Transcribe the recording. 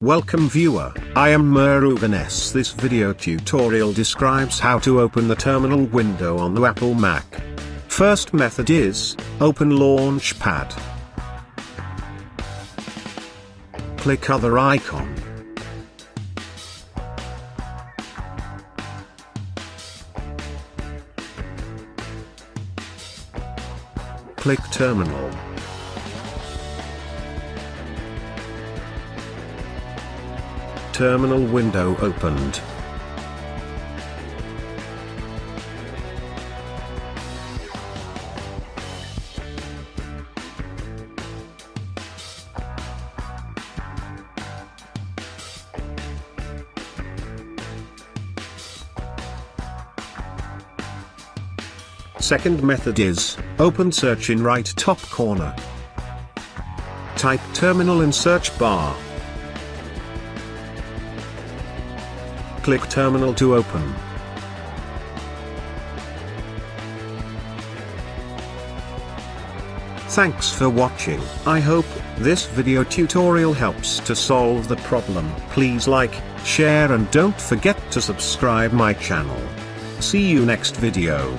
Welcome viewer, I am Murugan S. This video tutorial describes how to open the terminal window on the Apple Mac. First method is, open Launchpad. Click other icon. Click Terminal. Terminal window opened. Second method is, open search in right top corner. Type terminal in search bar. Click terminal to open. Thanks for watching. I hope this video tutorial helps to solve the problem. Please like, share and don't forget to subscribe my channel. See you next video.